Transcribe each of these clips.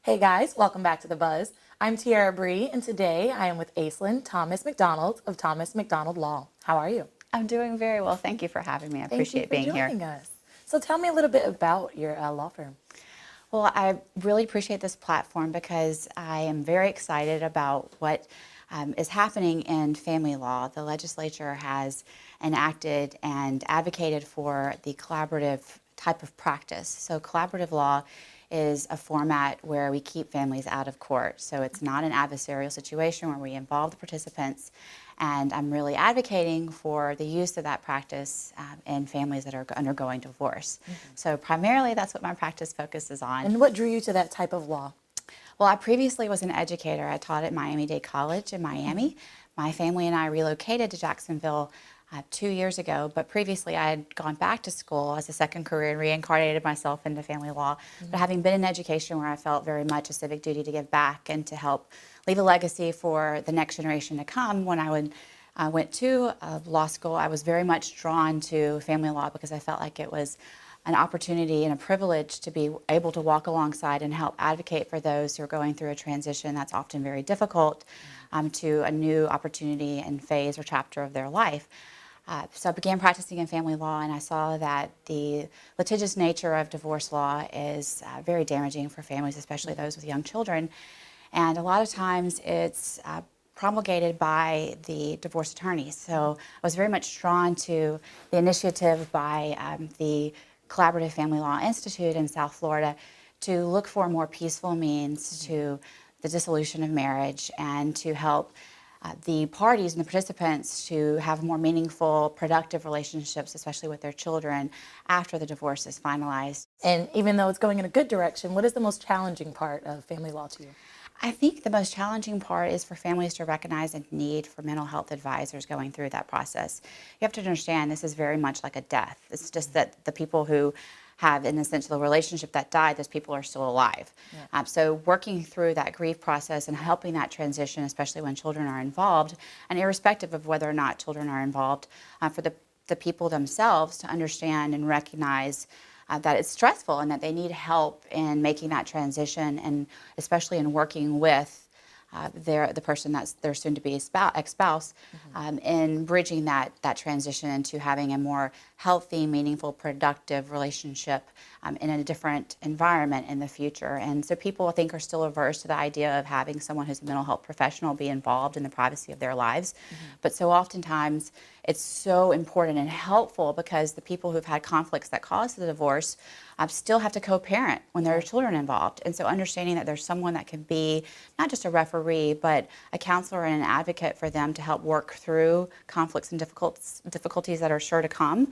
Hey guys, welcome back to The Buzz. I'm Tiara Bree, and today I am with Aislynn Thomas-McDonald of Thomas-McDonald Law. How are you? I'm doing very well. Thank you for having me. I appreciate being here. Thank you for joining us. So tell me a little bit about your law firm. Well, I really appreciate this platform because I am very excited about what is happening in family law. The legislature has enacted and advocated for the collaborative type of practice. So collaborative law is a format where we keep families out of court. So it's not an adversarial situation where we involve the participants, and I'm really advocating for the use of that practice in families that are undergoing divorce. So primarily that's what my practice focuses on. And what drew you to that type of law? Well, I previously was an educator. I taught at Miami-Dade College in Miami. My family and I relocated to Jacksonville 2 years ago, but previously I had gone back to school as a second career and reincarnated myself into family law. But having been in education where I felt very much a civic duty to give back and to help leave a legacy for the next generation to come, when I went to law school, I was very much drawn to family law because I felt like it was an opportunity and a privilege to be able to walk alongside and help advocate for those who are going through a transition that's often very difficult to a new opportunity and phase or chapter of their life. So I began practicing in family law, and I saw that the litigious nature of divorce law is very damaging for families, especially those with young children. And a lot of times it's promulgated by the divorce attorneys. So I was very much drawn to the initiative by the Collaborative Family Law Institute in South Florida to look for more peaceful means to the dissolution of marriage and to help the parties and the participants to have more meaningful, productive relationships, especially with their children, after the divorce is finalized. And even though it's going in a good direction, what is the most challenging part of family law to you? I think the most challenging part is for families to recognize a need for mental health advisors going through that process. You have to understand this is very much like a death. It's just that the people who have, in a sense, the relationship that died, those people are still alive. Yeah. So working through that grief process and helping that transition, especially when children are involved, and irrespective of whether or not children are involved, for the people themselves to understand and recognize that it's stressful and that they need help in making that transition, and especially in working with the person that's their soon-to-be ex-spouse in bridging that transition into having a more healthy, meaningful, productive relationship in a different environment in the future. And so people, I think, are still averse to the idea of having someone who's a mental health professional be involved in the privacy of their lives. But so oftentimes it's so important and helpful because the people who've had conflicts that cause the divorce still have to co-parent when there are children involved. And so understanding that there's someone that can be not just a referee, but a counselor and an advocate for them to help work through conflicts and difficulties that are sure to come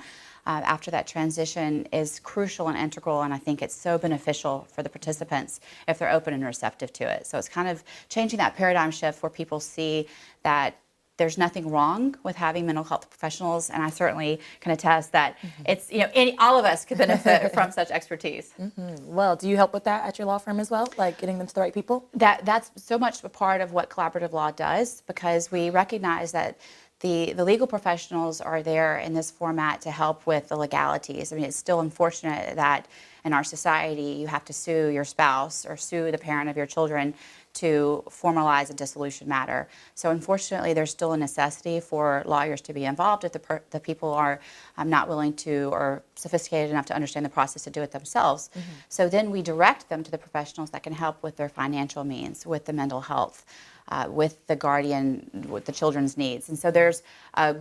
after that transition is crucial and integral, and I think it's so beneficial for the participants if they're open and receptive to it. So it's kind of changing that paradigm shift where people see that there's nothing wrong with having mental health professionals, and I certainly can attest that it's, all of us could benefit from such expertise. Well, do you help with that at your law firm as well, like getting them to the right people? That's so much a part of what collaborative law does, because we recognize that the legal professionals are there in this format to help with the legalities. I mean, it's still unfortunate that in our society you have to sue your spouse or sue the parent of your children to formalize a dissolution matter. So unfortunately, there's still a necessity for lawyers to be involved if the people are not willing to or sophisticated enough to understand the process to do it themselves. So then we direct them to the professionals that can help with their financial means, with the mental health, with the guardian, with the children's needs. And so there's a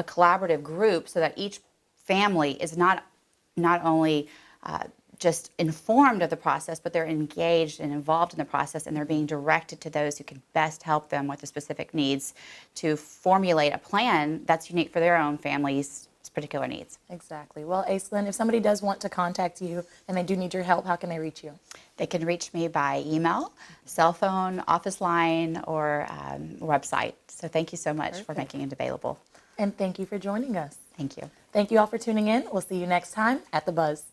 collaborative group so that each family is not only just informed of the process, but they're engaged and involved in the process, and they're being directed to those who can best help them with the specific needs to formulate a plan that's unique for their own family's particular needs. Exactly. Well, Aislynn, if somebody does want to contact you and they do need your help, how can they reach you? They can reach me by email, cell phone, office line, or website. So thank you so much for making it available. And thank you for joining us. Thank you. Thank you all for tuning in. We'll see you next time at The Buzz.